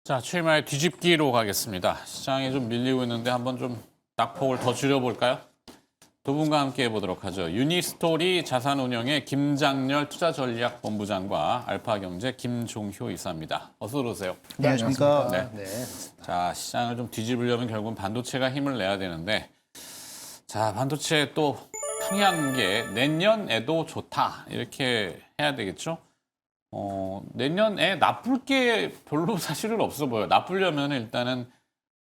자, 최근에 뒤집기로 가겠습니다. 시장이 좀 밀리고 있는데 한번 좀 낙폭을 더 줄여볼까요? 두 분과 함께 해보도록 하죠. 유니스토리 자산운용의 김장렬 투자전략본부장과 알파경제 김종효 이사입니다. 어서 들어오세요. 네, 안녕하십니까. 네. 자, 시장을 좀 뒤집으려면 결국은 반도체가 힘을 내야 되는데, 자, 반도체 또 평이한 게 내년에도 좋다 이렇게 해야 되겠죠? 내년에 나쁠 게 별로 사실은 없어 보여요. 나쁘려면 일단은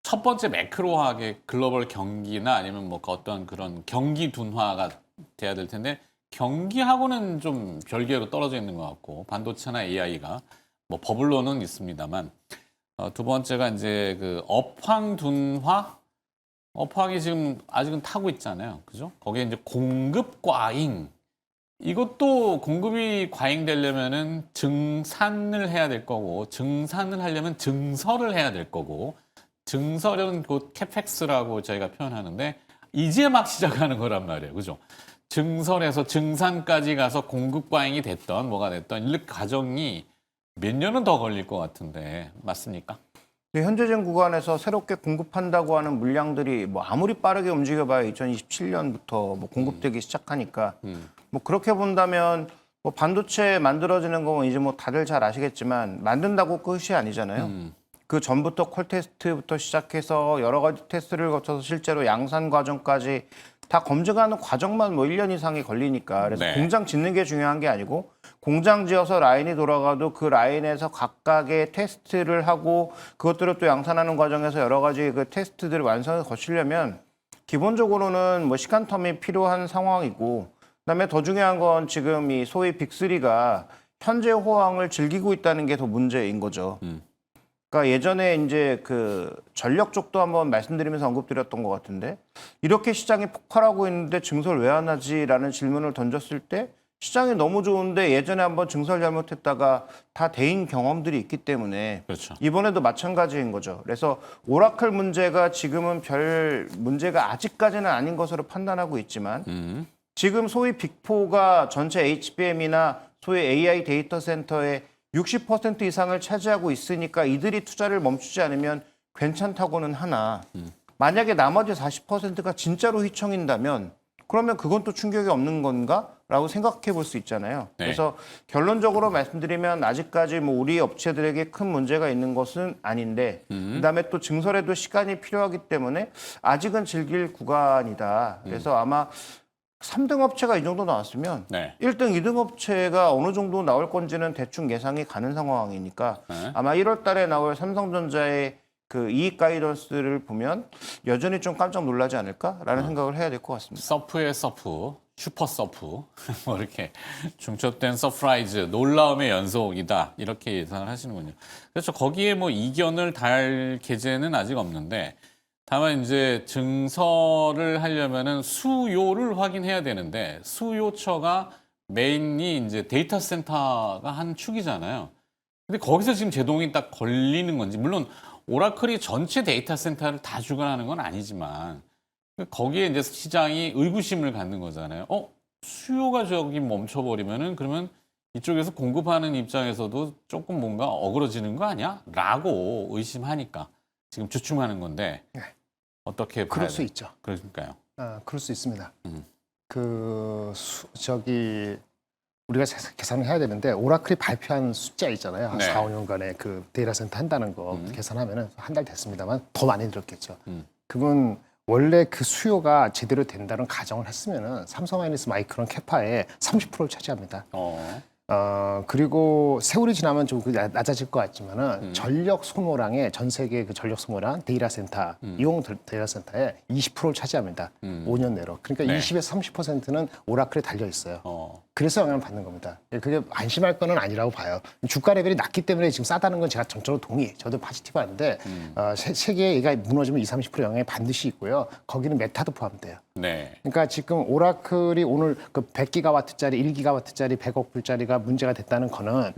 첫 번째 매크로하게 글로벌 경기나 아니면 뭐 어떤 그런 경기 둔화가 돼야 될 텐데 경기하고는 좀 별개로 떨어져 있는 것 같고 반도체나 AI가 뭐 버블로는 있습니다만 두 번째가 이제 그 업황 둔화 업황이 지금 아직은 타고 있잖아요. 그죠? 거기에 이제 공급 과잉 이것도 공급이 과잉되려면은 증산을 해야 될 거고 증산을 하려면 증설을 해야 될 거고 증설은 곧 캐펙스라고 저희가 표현하는데 이제 막 시작하는 거란 말이에요. 그죠? 증설에서 증산까지 가서 공급 과잉이 됐던 뭐가 됐던 이 과정이 몇 년은 더 걸릴 것 같은데 맞습니까? 현재적 구간에서 새롭게 공급한다고 하는 물량들이 뭐 아무리 빠르게 움직여봐야 2027년부터 뭐 공급되기 시작하니까 뭐 그렇게 본다면 뭐 반도체 만들어지는 거 이제 뭐 다들 잘 아시겠지만 만든다고 끝이 아니잖아요. 그 전부터 콜 테스트부터 시작해서 여러 가지 테스트를 거쳐서 실제로 양산 과정까지 다 검증하는 과정만 뭐 1년 이상이 걸리니까 그래서 네. 공장 짓는 게 중요한 게 아니고 공장 지어서 라인이 돌아가도 그 라인에서 각각의 테스트를 하고 그것들을 또 양산하는 과정에서 여러 가지 그 테스트들을 완성해서 거치려면 기본적으로는 뭐 시간 텀이 필요한 상황이고 그다음에 더 중요한 건 지금 이 소위 빅3가 현재 호황을 즐기고 있다는 게 더 문제인 거죠. 그러니까 예전에 이제 그 전력 쪽도 한번 말씀드리면서 언급드렸던 것 같은데 이렇게 시장이 폭발하고 있는데 증설 왜 안 하지라는 질문을 던졌을 때 시장이 너무 좋은데 예전에 한번 증설 잘못했다가 다 대인 경험들이 있기 때문에 그렇죠. 이번에도 마찬가지인 거죠. 그래서 오라클 문제가 지금은 별 문제가 아직까지는 아닌 것으로 판단하고 있지만 지금 소위 빅4가 전체 HBM이나 소위 AI 데이터 센터의 60% 이상을 차지하고 있으니까 이들이 투자를 멈추지 않으면 괜찮다고는 하나 만약에 나머지 40%가 진짜로 휘청인다면 그러면 그건 또 충격이 없는 건가라고 생각해 볼 수 있잖아요. 네. 그래서 결론적으로 말씀드리면 아직까지 뭐 우리 업체들에게 큰 문제가 있는 것은 아닌데 그다음에 또 증설에도 시간이 필요하기 때문에 아직은 즐길 구간이다. 그래서 아마 3등 업체가 이 정도 나왔으면 네. 1등, 2등 업체가 어느 정도 나올 건지는 대충 예상이 가는 상황이니까 네. 아마 1월 달에 나올 삼성전자의 그 이익 가이던스를 보면 여전히 좀 깜짝 놀라지 않을까라는 생각을 해야 될 것 같습니다. 서프의 서프, 슈퍼 서프, 뭐 이렇게 중첩된 서프라이즈, 놀라움의 연속이다 이렇게 예상을 하시는군요. 그렇죠. 거기에 뭐 이견을 달 계제는 아직 없는데, 다만 이제 증설을 하려면은 수요를 확인해야 되는데 수요처가 메인이 이제 데이터 센터가 한 축이잖아요. 근데 거기서 지금 제동이 딱 걸리는 건지 물론 오라클이 전체 데이터 센터를 다 주관하는 건 아니지만 거기에 이제 시장이 의구심을 갖는 거잖아요. 수요가 저기 멈춰버리면은 그러면 이쪽에서 공급하는 입장에서도 조금 뭔가 어그러지는 거 아니야? 라고 의심하니까 지금 주춤하는 건데 네. 어떻게 봐야 그럴 수 돼요? 있죠. 그러니까요. 그럴 수 있습니다. 우리가 계산을 해야 되는데 오라클이 발표한 숫자 있잖아요. 한 네. 4, 5년간의 그 데이터 센터 한다는 거 계산하면은 한 달 됐습니다만 더 많이 들었겠죠. 그건 원래 그 수요가 제대로 된다는 가정을 했으면은 삼성하이닉스 마이크론 캐파의 30%를 차지합니다. 그리고 세월이 지나면 좀 낮아질 것 같지만은 전력 소모량의 전 세계 그 전력 소모량 데이터 센터 이용 데이터 센터의 20%를 차지합니다. 5년 내로. 그러니까 네. 20에서 30%는 오라클에 달려 있어요. 그래서 영향을 받는 겁니다. 그게 안심할 거는 아니라고 봐요. 주가 레벨이 낮기 때문에 지금 싸다는 건 제가 전적으로 동의해요. 저도 포지티브한데 세계가 무너지면 20, 30% 영향이 반드시 있고요. 거기는 메타도 포함돼요. 네. 그러니까 지금 오라클이 오늘 그 100기가와트짜리, 1기가와트짜리 100억 불짜리가 문제가 됐다는 거는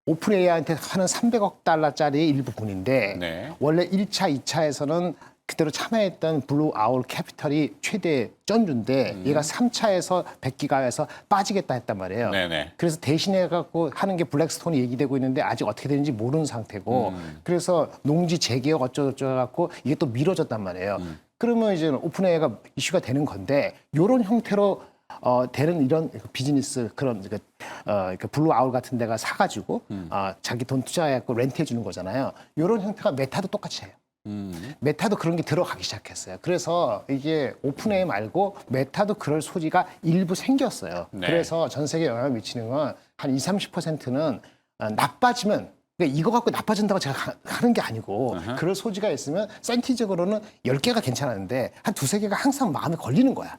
오픈 AI한테 하는 300억 달러짜리의 일부분인데 네. 원래 1차, 2차에서는 그대로 참여했던 블루 아울 캐피털이 최대 전주인데 얘가 3차에서 100기가에서 빠지겠다 했단 말이에요. 네네. 그래서 대신해 갖고 하는 게 블랙스톤이 얘기되고 있는데 아직 어떻게 되는지 모르는 상태고 그래서 농지 재개혁 어쩌고저쩌고 갖고 이게 또 미뤄졌단 말이에요. 그러면 이제 오픈AI가 이슈가 되는 건데 이런 형태로 되는 이런 비즈니스 그런 그 블루 아울 같은 데가 사가지고 자기 돈 투자해갖고 렌트해 주는 거잖아요. 이런 형태가 메타도 똑같이 해요. 메타도 그런 게 들어가기 시작했어요. 그래서 이게 오픈AI 말고 메타도 그럴 소지가 일부 생겼어요. 네. 그래서 전 세계에 영향을 미치는 건 한 20, 30%는 나빠지면 그러니까 이거 갖고 나빠진다고 제가 하는 게 아니고 그럴 소지가 있으면 센티적으로는 10개가 괜찮았는데 한 두세 개가 항상 마음에 걸리는 거야.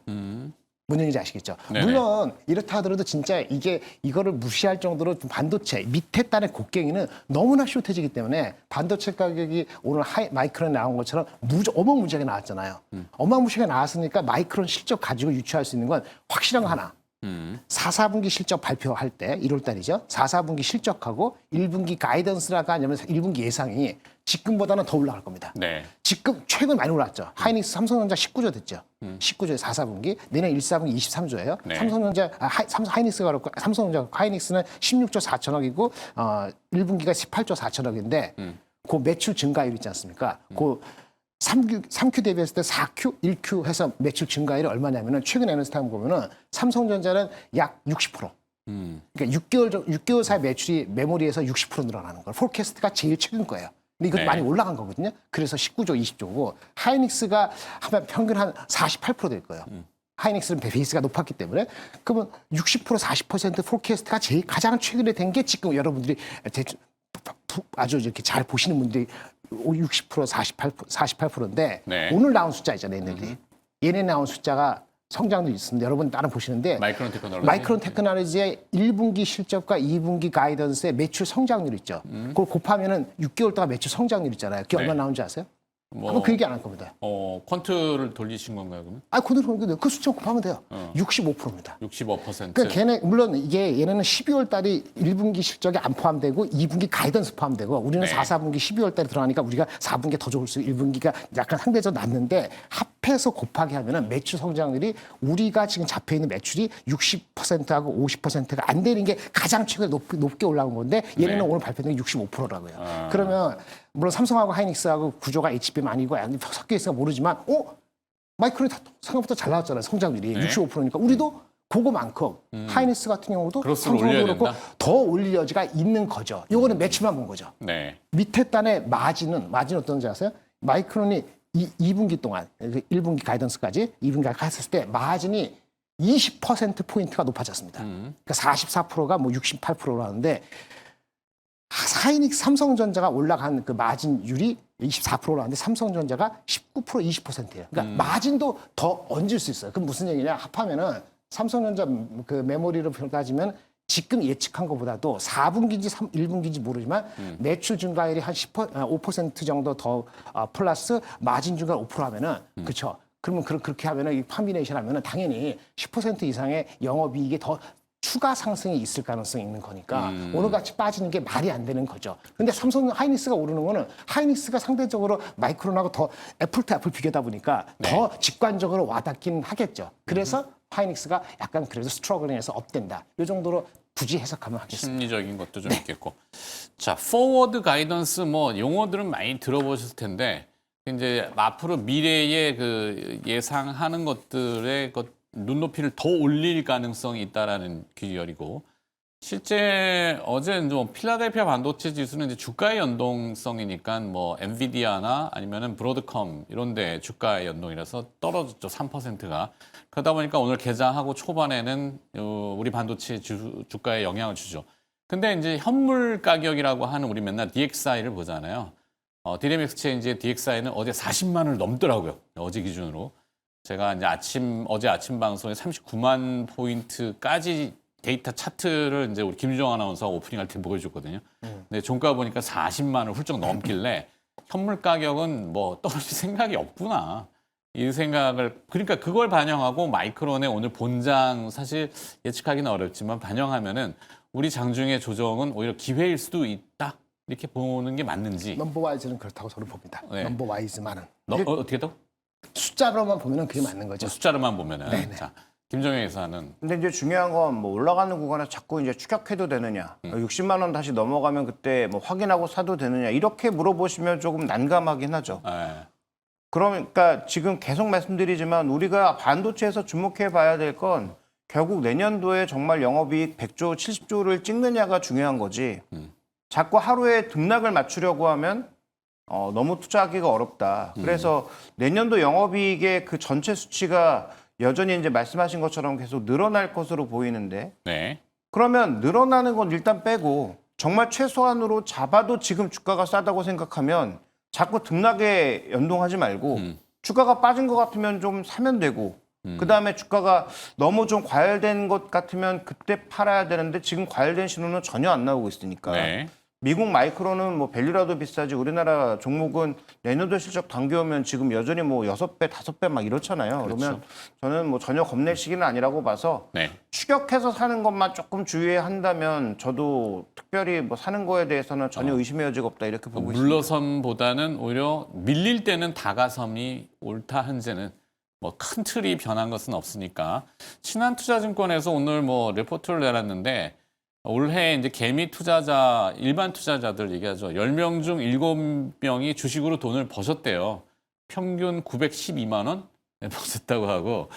뭔 얘기인지 아시겠죠? 네네. 물론 이렇다 하더라도 진짜 이거를 무시할 정도로 반도체 밑에 단의 곡괭이는 너무나 쇼트해지기 때문에 반도체 가격이 오늘 마이크론에 나온 것처럼 어마무시하게 나왔잖아요. 어마무시하게 나왔으니까 마이크론 실적 가지고 유추할 수 있는 건 확실한 거 하나. 4, 4분기 실적 발표할 때 1월 달이죠. 4, 4분기 실적하고 1분기 가이던스라가 아니면 1분기 예상이 지금보다는 더 올라갈 겁니다. 네. 지금 최근 많이 올랐죠. 하이닉스 삼성전자 19조 됐죠. 19조에 4, 4분기. 내년 1, 4분기 23조예요. 네. 삼성전자 하이닉스가 그렇고 삼성전자 하이닉스는 16조 4천억이고 1분기가 18조 4천억인데 그 매출 증가율 있지 않습니까? 그 3Q 대비했을 때 4Q, 1Q 해서 매출 증가율이 얼마냐면은 최근 애널리스트 보면은 삼성전자는 약 60%. 그러니까 6개월 사이 매출이 메모리에서 60% 늘어나는 거예요. 포캐스트가 제일 최근 거예요. 근데 이것도 네. 많이 올라간 거거든요. 그래서 19조, 20조고 하이닉스가 하면 평균 한 48%될 거예요. 하이닉스는 베이스가 높았기 때문에 그러면 60% 40% 포캐스트가 제일 가장 최근에 된 게 지금 여러분들이 아주 이렇게 잘 보시는 분들이 60% 48%인데 네. 오늘 나온 숫자 있잖아요, 얘네들이. 얘네 나온 숫자가 성장도 있습니다. 여러분 따라 보시는데 마이크론 테크놀로지. 마이크론 테크놀로지의 1분기 실적과 2분기 가이던스의 매출 성장률 있죠. 그걸 곱하면은 6개월 동안 매출 성장률 있잖아요. 그게 네. 얼마 나오는지 아세요? 뭐, 아마 그 얘기 안 할 겁니다. 퀀트를 돌리신 건가요, 그러면? 그 숫자 곱하면 돼요. 65%입니다. 65%. 그러니까 걔네 물론 이게 얘네는 12월 달이 1분기 실적에 안 포함되고 2분기 가이던스 포함되고 우리는 네. 4, 4분기 12월 달에 들어가니까 우리가 4분기 더 좋을 수 1분기가 약간 상대적으로 낮는데 합해서 곱하기 하면은 매출 성장률이 우리가 지금 잡혀 있는 매출이 60%하고 50%가 안 되는 게 가장 최근에 높게 올라온 건데 얘네는 네. 오늘 발표된 게 65%라고요. 그러면 물론 삼성하고 하이닉스하고 구조가 HBM 아니고 섞여 있으니까 모르지만 마이크론이 생각보다 잘 나왔잖아요. 성장률이 네. 65%니까 우리도 그거만큼 하이닉스 같은 경우도 그로스를 삼성도 올려야 그렇고 된다? 더 올릴 여지가 있는 거죠. 요거는 매출만 본 거죠. 네. 밑에 단의 마진은 어떤지 아세요? 마이크론이 2분기 동안 1분기 가이던스까지 2분기 갔을 때 마진이 20%포인트가 높아졌습니다. 그러니까 44%가 뭐 68%로 하는데 하이닉스 삼성전자가 올라간 그 마진율이 24%로 하는데 삼성전자가 19% 20%예요. 그러니까 마진도 더 얹을 수 있어요. 그럼 무슨 얘기냐? 합하면은 삼성전자 그 메모리로 따지면 지금 예측한 것보다도 4분기인지 1분기인지 모르지만 매출 증가율이 한 5% 정도 더 플러스 마진 증가 5% 하면은 그렇죠. 그러면 그렇게 하면은 이 컴비네이션 하면은 당연히 10% 이상의 영업이익이 더 추가 상승이 있을 가능성이 있는 거니까 오늘같이 빠지는 게 말이 안 되는 거죠. 근데 삼성 하이닉스가 오르는 거는 하이닉스가 상대적으로 마이크론하고 더 애플 대 애플 비교다 보니까 더 직관적으로 와닿긴 하겠죠. 그래서 하이닉스가 약간 그래도 스트러글링해서 업된다. 이 정도로 굳이 해석하면 하겠습니다. 심리적인 것도 좀 있겠고. 자, 포워드 가이던스 뭐 용어들은 많이 들어보셨을 텐데 이제 앞으로 미래의 그 예상하는 것들의 눈높이를 더 올릴 가능성이 있다라는 기열이고 실제 어제 뭐 필라델피아 반도체 지수는 이제 주가의 연동성이니까 뭐 엔비디아나 아니면은 브로드컴 이런데 주가의 연동이라서 떨어졌죠 3%가 그러다 보니까 오늘 개장하고 초반에는 우리 반도체 주가에 영향을 주죠. 근데 이제 현물 가격이라고 하는 우리 맨날 DXI를 보잖아요. 디램 엑스체인지의 DXI는 어제 40만을 넘더라고요. 어제 기준으로. 제가 이제 어제 아침 방송에 39만 포인트까지 데이터 차트를 이제 우리 김주정 아나운서가 오프닝 할 때 보여줬거든요. 근데 종가 보니까 40만을 훌쩍 넘길래 현물 가격은 뭐 떨어질 생각이 없구나. 이 생각을 그러니까 그걸 반영하고 마이크론의 오늘 본장 사실 예측하기는 어렵지만 반영하면은 우리 장중의 조정은 오히려 기회일 수도 있다. 이렇게 보는 게 맞는지. 넘버와이즈는 그렇다고 저는 봅니다. 네. 넘버와이즈만은 어떻게 또? 숫자로만 보면은 그게 맞는 거죠. 숫자로만 보면은. 네네. 자, 김정현 이사는 근데 이제 중요한 건 뭐 올라가는 구간에 자꾸 이제 추격해도 되느냐, 60만 원 다시 넘어가면 그때 뭐 확인하고 사도 되느냐 이렇게 물어보시면 조금 난감하긴 하죠. 예. 그러니까 지금 계속 말씀드리지만 우리가 반도체에서 주목해 봐야 될 건 결국 내년도에 정말 영업이익 100조, 70조를 찍느냐가 중요한 거지. 자꾸 하루에 등락을 맞추려고 하면 너무 투자하기가 어렵다. 그래서 내년도 영업이익의 그 전체 수치가 여전히 이제 말씀하신 것처럼 계속 늘어날 것으로 보이는데 네. 그러면 늘어나는 건 일단 빼고 정말 최소한으로 잡아도 지금 주가가 싸다고 생각하면 자꾸 등락에 연동하지 말고 주가가 빠진 것 같으면 좀 사면 되고 그다음에 주가가 너무 좀 과열된 것 같으면 그때 팔아야 되는데 지금 과열된 신호는 전혀 안 나오고 있으니까 네. 미국 마이크로는 뭐 밸류라도 비싸지 우리나라 종목은 내년도 실적 당겨오면 지금 여전히 뭐 6배, 5배 막 이렇잖아요. 그렇죠. 그러면 저는 뭐 전혀 겁낼 시기는 아니라고 봐서 네. 추격해서 사는 것만 조금 주의해야 한다면 저도 특별히 뭐 사는 거에 대해서는 전혀 의심의 여지가 없다 이렇게 보고 있습니다. 물러섬보다는 오히려 밀릴 때는 다가섬이 옳다 현재는 뭐 큰 틀이 변한 것은 없으니까 신한투자증권에서 오늘 뭐 레포트를 내놨는데 올해 이제 개미 투자자 일반 투자자들 얘기하죠. 10명 중 7명이 주식으로 돈을 버셨대요. 평균 912만 원 버셨다고 하고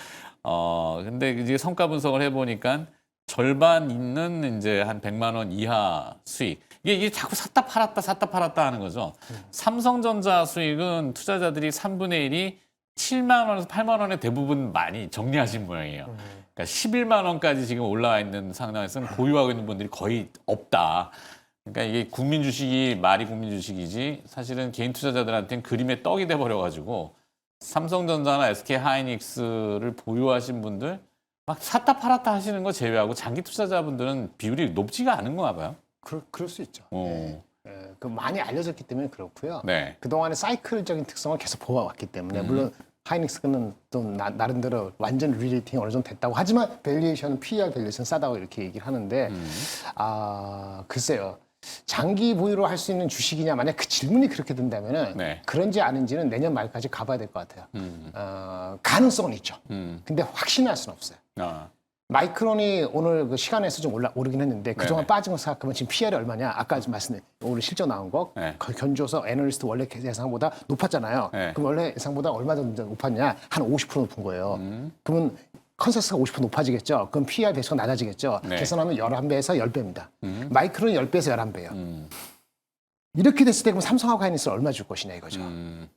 근데 이제 성과 분석을 해 보니까 절반 있는 이제 한 100만 원 이하 수익. 이게 자꾸 샀다 팔았다 하는 거죠. 삼성전자 수익은 투자자들이 3분의 1이 7만 원에서 8만 원에 대부분 많이 정리하신 모양이에요. 그러니까 11만 원까지 지금 올라와 있는 상황에서는 보유하고 있는 분들이 거의 없다. 그러니까 이게 국민 주식이 말이 국민 주식이지 사실은 개인 투자자들한테는 그림의 떡이 돼 버려가지고 삼성전자나 SK 하이닉스를 보유하신 분들 막 샀다 팔았다 하시는 거 제외하고 장기 투자자분들은 비율이 높지가 않은 건가 봐요. 그럴 수 있죠. 오. 그 많이 알려졌기 때문에 그렇고요. 네. 그동안의 사이클적인 특성을 계속 보아왔기 때문에 물론 하이닉스는 또 나름대로 완전 리레이팅이 어느 정도 됐다고 하지만 밸류에이션은 PER 밸류에이션 싸다고 이렇게 얘기를 하는데 글쎄요. 장기 보유로 할 수 있는 주식이냐 만약 그 질문이 그렇게 된다면은 네. 그런지 아닌지는 내년 말까지 가봐야 될 것 같아요. 가능성은 있죠. 근데 확신할 수는 없어요. 아. 마이크론이 오늘 그 시간에서 좀 오르긴 했는데 그동안 네네. 빠진 거 생각하면 지금 PR이 얼마냐? 아까 말씀드린 오늘 실적 나온 거 네. 견줘서 애널리스트 원래 예상보다 높았잖아요. 네. 그럼 원래 예상보다 얼마 정도 높았냐? 한 50% 높은 거예요. 그러면 컨센서스가 50% 높아지겠죠. 그럼 PR 배수가 낮아지겠죠. 네. 계산하면 11배에서 10배입니다. 마이크론은 10배에서 11배예요. 이렇게 됐을 때 그럼 삼성하고 하이닉스를 얼마 줄 것이냐 이거죠.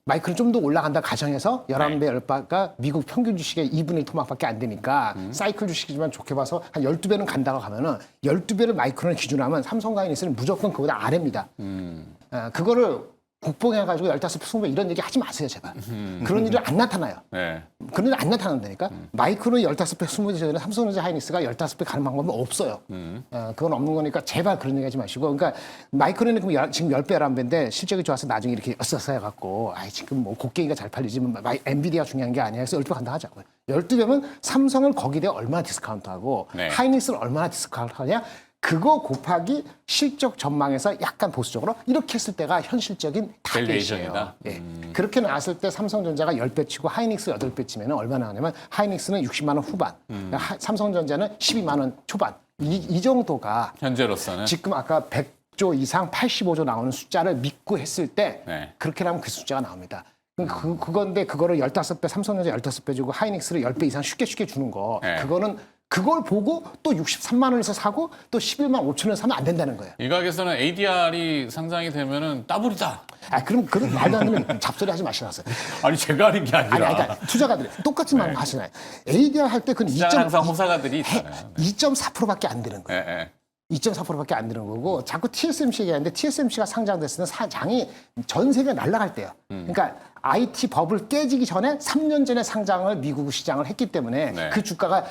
마이크론 좀 더 올라간다 가정해서 11배, 10배가 미국 평균 주식의 2분의 1 토막밖에 안 되니까 사이클 주식이지만 좋게 봐서 한 12배는 간다고 하면은 12배를 마이크론을 기준으로 하면 삼성과 하이닉스는 무조건 그보다 아래입니다. 그거를 국뽕해가지고 15배, 20배 이런 얘기 하지 마세요, 제발. 그런 일이 안 나타나요. 네. 그런 일이 안 나타난다니까. 마이크론이 15배, 20배 전에 삼성전자 하이닉스가 15배 가는 방법은 없어요. 그건 없는 거니까 제발 그런 얘기 하지 마시고. 그러니까 마이크론이 그럼 지금 10배, 11배인데 실적이 좋아서 나중에 이렇게 어싸싸해갖고 지금 뭐 곡괭이가 잘 팔리지만 엔비디아가 중요한 게 아니야 해서 12배 간다 하자고요. 12배면 삼성을 거기에 대해 얼마나 디스카운트하고 네. 하이닉스를 얼마나 디스카운트하냐 그거 곱하기 실적 전망에서 약간 보수적으로 이렇게 했을 때가 현실적인 타겟이에요. 밸류에이션이다? 예. 그렇게 나왔을 때 삼성전자가 10배 치고 하이닉스 8배 치면 얼마나 하냐면 하이닉스는 60만 원 후반, 삼성전자는 12만 원 초반. 이 정도가 현재로서는 지금 아까 100조 이상 85조 나오는 숫자를 믿고 했을 때 네. 그렇게 하면 그 숫자가 나옵니다. 그건데 그거를 15배, 삼성전자 15배 주고 하이닉스를 10배 이상 쉽게 주는 거. 네. 그거는 그걸 보고 또 63만 원에서 사고 또 11만 5천 원에 사면 안 된다는 거예요. 이 가게에서는 ADR이 상장이 되면은 따블이다. 그럼 그런 말도 안 되는 잡소리 하지 마시라고요. 아니 제가 하는 게 아니라. 그러니까 투자가들이 똑같은 말 하시나요? ADR 할 때 그건 시장은 항상 호사가들이 있잖아요. 2.4%밖에 안 되는 거예요. 예. 2.4%밖에 안 되는 거고 자꾸 TSMC 얘기하는데 TSMC가 상장됐을 때 사장이 전 세계에 날아갈 때요. 그러니까 IT 버블 깨지기 전에 3년 전에 상장을 미국 시장을 했기 때문에 네. 그 주가가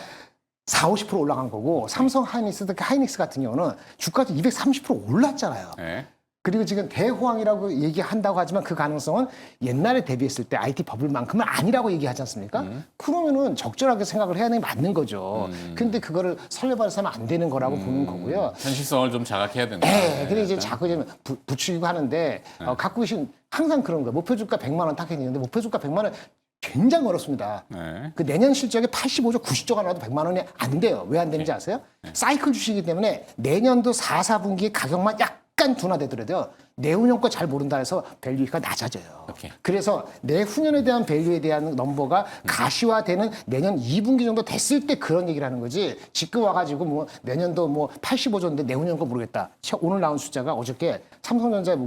40~50% 올라간 거고 삼성 하이닉스 같은 경우는 주가도 230% 올랐잖아요. 예. 그리고 지금 대호황이라고 얘기한다고 하지만 그 가능성은 옛날에 대비했을 때 IT 버블만큼은 아니라고 얘기하지 않습니까? 그러면은 적절하게 생각을 해야 하는 게 맞는 거죠. 근데 그거를 설레발해서 하면 안 되는 거라고 보는 거고요. 현실성을 좀 자각해야 된다. 네, 근데 이제 자꾸 이제 부추기고 하는데 갖고 계신 항상 그런 거예요. 목표 주가 100만 원 딱 있는데 목표 주가 100만 원 굉장히 어렵습니다. 네. 그 내년 실적에 85조, 90조가 나와도 100만 원이 안 돼요. 왜 안 되는지 아세요? 사이클 주식이기 때문에 내년도 4, 4분기에 가격만 약간 둔화되더라도요. 내후년 거 잘 모른다 해서 밸류가 낮아져요. 오케이. 그래서 내후년에 대한 밸류에 대한 넘버가 가시화되는 내년 2분기 정도 됐을 때 그런 얘기를 하는 거지. 지금 와가지고 뭐 내년도 뭐 85조인데 내후년 거 모르겠다. 오늘 나온 숫자가 어저께 삼성전자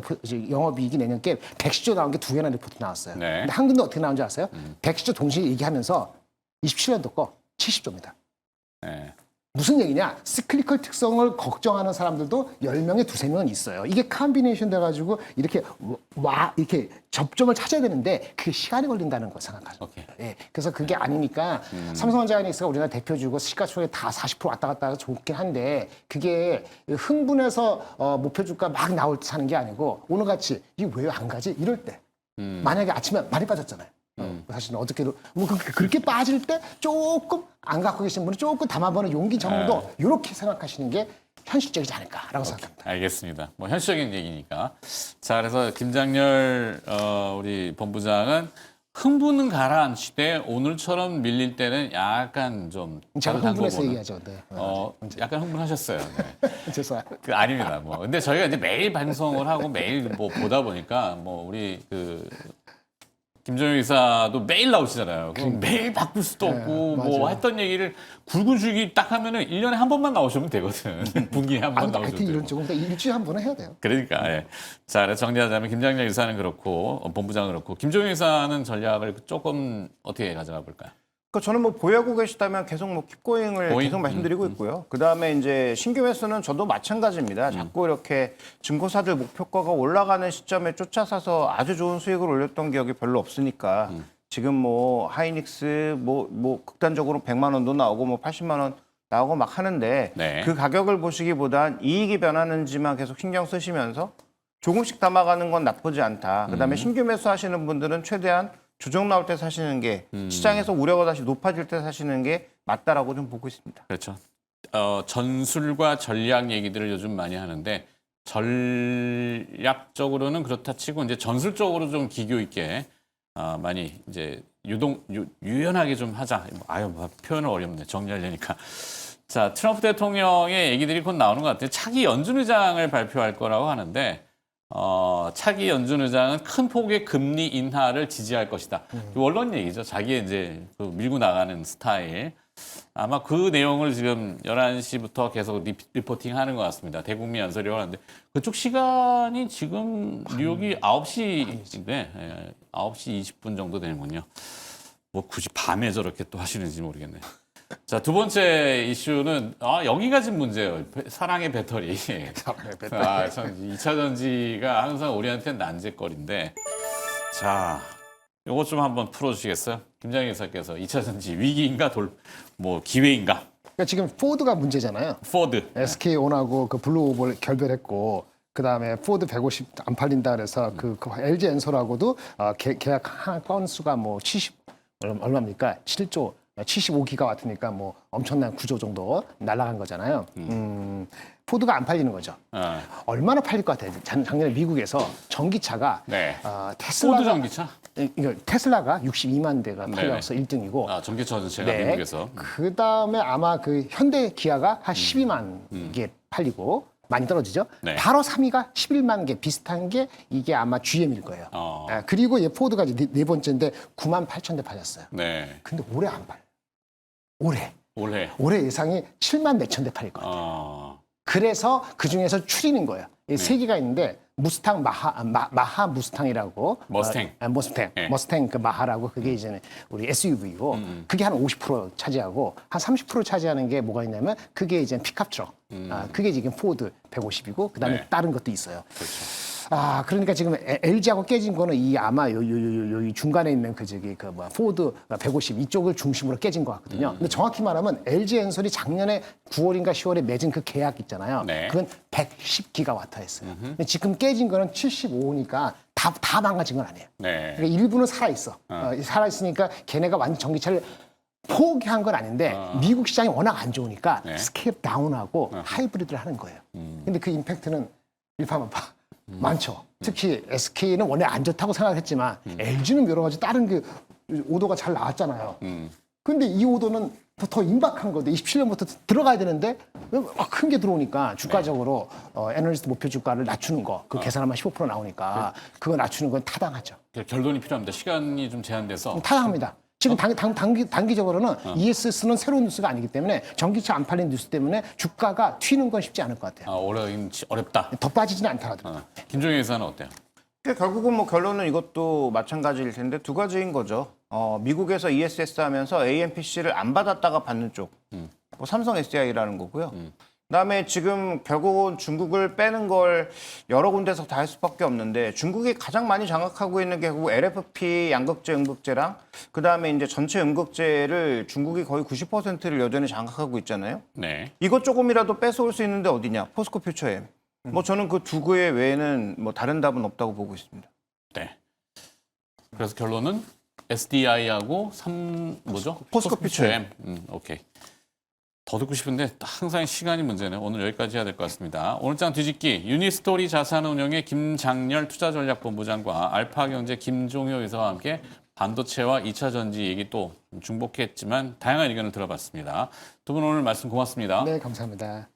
영업이익이 내년 게 110조 나온 게 2개나 리포트 나왔어요. 네. 근데 한근도 어떻게 나온지 아세요? 110조 동시에 얘기하면서 27년도 거 70조입니다. 네. 무슨 얘기냐? 시클리컬 특성을 걱정하는 사람들도 10명에 두세 명은 있어요. 이게 컴비네이션 돼가지고 이렇게 이렇게 접점을 찾아야 되는데 그게 시간이 걸린다는 거 생각하죠. 오케이. 예, 그래서 그게 아니니까 삼성전자하이닉스가 우리나라 대표주고 시가총액 다 40% 왔다 갔다 해서 좋긴 한데 그게 흥분해서 목표 주가 막 나올 때 사는 게 아니고 오늘같이 이게 왜 안 가지? 이럴 때 만약에 아침에 많이 빠졌잖아요. 사실은 어떻게도 뭐 그렇게 빠질 때 조금 안 갖고 계신 분은 조금 담아보는 용기 정도 이렇게 생각하시는 게 현실적이지 않을까라고 생각합니다. 알겠습니다. 뭐 현실적인 얘기니까. 자, 그래서 김장렬 우리 본부장은 흥분은 가라앉히되 오늘처럼 밀릴 때는 약간 좀 제가 다른 흥분해서 한국어는, 얘기하죠. 네. 약간 흥분하셨어요. 네. 죄송해요. 그 아닙니다. 뭐 근데 저희가 이제 매일 방송을 하고 매일 뭐 보다 보니까 뭐 우리 그 김정일 의사도 매일 나오시잖아요. 그럼 매일 바꿀 수도 없고 뭐 맞아요. 했던 얘기를 굵은 줄기 딱 하면은 1년에 한 번만 나오시면 되거든. 분기에 한 번 아무튼 나오셔도 이런 되고. 쪽은 일주일에 한 번은 해야 돼요. 그러니까 예. 자, 그래서 정리하자면 김장렬 의사는 그렇고 본부장은 그렇고 김종인 의사는 전략을 조금 어떻게 가져가 볼까요? 그러니까 저는 뭐 보유하고 계시다면 계속 뭐 킵고잉을 고잉? 계속 말씀드리고 있고요. 그다음에 이제 신규 매수는 저도 마찬가지입니다. 자꾸 이렇게 증거사들 목표가가 올라가는 시점에 쫓아서서 아주 좋은 수익을 올렸던 기억이 별로 없으니까 지금 뭐 하이닉스 뭐 극단적으로 100만 원도 나오고 뭐 80만 원 나오고 막 하는데 네. 그 가격을 보시기보단 이익이 변하는지만 계속 신경 쓰시면서 조금씩 담아가는 건 나쁘지 않다. 그다음에 신규 매수하시는 분들은 최대한 조정 나올 때 사시는 게 시장에서 우려가 다시 높아질 때 사시는 게 맞다라고 좀 보고 있습니다. 그렇죠. 전술과 전략 얘기들을 요즘 많이 하는데 전략적으로는 그렇다 치고 이제 전술적으로 좀 기교 있게 많이 이제 유연하게 좀 하자. 뭐 표현은 어렵네. 정리하려니까. 자, 트럼프 대통령의 얘기들이 곧 나오는 것 같아요. 차기 연준 의장을 발표할 거라고 하는데 차기 연준 의장은 큰 폭의 금리 인하를 지지할 것이다. 원론 얘기죠. 자기의 이제 그 밀고 나가는 스타일. 아마 그 내용을 지금 11시부터 계속 리포팅 하는 것 같습니다. 대국민 연설이라고 하는데 그쪽 시간이 지금 뉴욕이 9시인데 9시 20분 정도 되는군요. 뭐 굳이 밤에 저렇게 또 하시는지 모르겠네요. 자, 두 번째 이슈는 여기가 지금 문제예요. 사랑의 배터리. 사랑의 배터리. 전 2차 전지가 항상 우리한테는 난제거리인데 자, 요거 좀 한번 풀어주시겠어요? 김장희 의사께서 2차 전지 위기인가 기회인가? 그러니까 지금 포드가 문제잖아요. 포드. SK온하고 그 블루오벌 결별했고 그다음에 포드 150 안 팔린다 그래서 그 LG 엔솔하고도 계약 건수가 뭐 70 얼마입니까? 7조 75기가와트니까 뭐 엄청난 구조 정도 날아간 거잖아요. 포드가 안 팔리는 거죠. 얼마나 팔릴 것 같아요? 작년에 미국에서 전기차가 네. 테슬라가 포드 전기차? 테슬라가 62만 대가 팔려서 1등이고 전기차 전체가 미국에서. 그다음에 아마 그 현대 기아가 한 12만 개 팔리고 많이 떨어지죠. 네. 바로 3위가 11만 개 비슷한 게 이게 아마 GM일 거예요. 그리고 얘 포드가 이제 네 번째인데 9만 8천 대 팔렸어요. 네. 근데 올해 안 팔. 올해 예상이 7만 몇천 대 팔릴 것 같아요. 그래서 그 중에서 추리는 거예요. 세 개가 있는데 무스탕 마하 무스탕이라고 머스탱. 머스탱 그 마하라고 그게 이제 우리 SUV고 그게 한 50% 차지하고 한 30% 차지하는 게 뭐가 있냐면 그게 이제 픽업 트럭. 그게 지금 포드 150이고 그다음에 네. 다른 것도 있어요. 그렇죠. 그러니까 지금 LG하고 깨진 거는 이 아마 요 중간에 있는 포드 150 이쪽을 중심으로 깨진 것 같거든요. 근데 정확히 말하면 LG 엔솔이 작년에 9월인가 10월에 맺은 그 계약 있잖아요. 네. 그건 110기가와트였어요. 근데 지금 깨진 거는 75니까 다 망가진 건 아니에요. 네. 그러니까 일부는 살아있어. 살아있으니까 걔네가 완전 전기차를 포기한 건 아닌데 미국 시장이 워낙 안 좋으니까 네. 스케일 다운하고 하이브리드를 하는 거예요. 근데 그 임팩트는 일파만파 많죠. 특히 SK는 원래 안 좋다고 생각했지만 LG는 여러 가지 다른 그 오더가 잘 나왔잖아요. 근데 이 오더는 더 임박한 건데 27년부터 들어가야 되는데 큰 게 들어오니까 주가적으로 애널리스트 목표 주가를 낮추는 거 그 계산하면 15% 나오니까 그거 낮추는 건 타당하죠. 결론이 필요합니다. 시간이 좀 제한돼서. 타당합니다. 지금 단기적으로는 ESS는 새로운 뉴스가 아니기 때문에 전기차 안 팔린 뉴스 때문에 주가가 튀는 건 쉽지 않을 것 같아요. 어렵다. 더 빠지지는 않더라도. 김종현 회사는 어때요? 결국은 뭐 결론은 이것도 마찬가지일 텐데 두 가지인 거죠. 미국에서 ESS 하면서 AMPC를 안 받았다가 받는 쪽, 뭐 삼성 SDI라는 거고요. 그다음에 지금 결국은 중국을 빼는 걸 여러 군데서 다 할 수밖에 없는데 중국이 가장 많이 장악하고 있는 게 결국 LFP 양극재 음극재랑 그다음에 이제 전체 음극재를 중국이 거의 90%를 여전히 장악하고 있잖아요. 네. 이것 조금이라도 뺏어올 수 있는데 어디냐? 포스코 퓨처엠. 뭐 저는 그 두 개 외에는 뭐 다른 답은 없다고 보고 있습니다. 네. 그래서 결론은 SDI하고 포스코 퓨처엠. 오케이. 더 듣고 싶은데 항상 시간이 문제네요. 오늘 여기까지 해야 될 것 같습니다. 오늘 장 뒤집기 유니스토리 자산운용의 김장렬 투자전략본부장과 알파경제 김종효 이사와 함께 반도체와 2차 전지 얘기 또 중복했지만 다양한 의견을 들어봤습니다. 두 분 오늘 말씀 고맙습니다. 네, 감사합니다.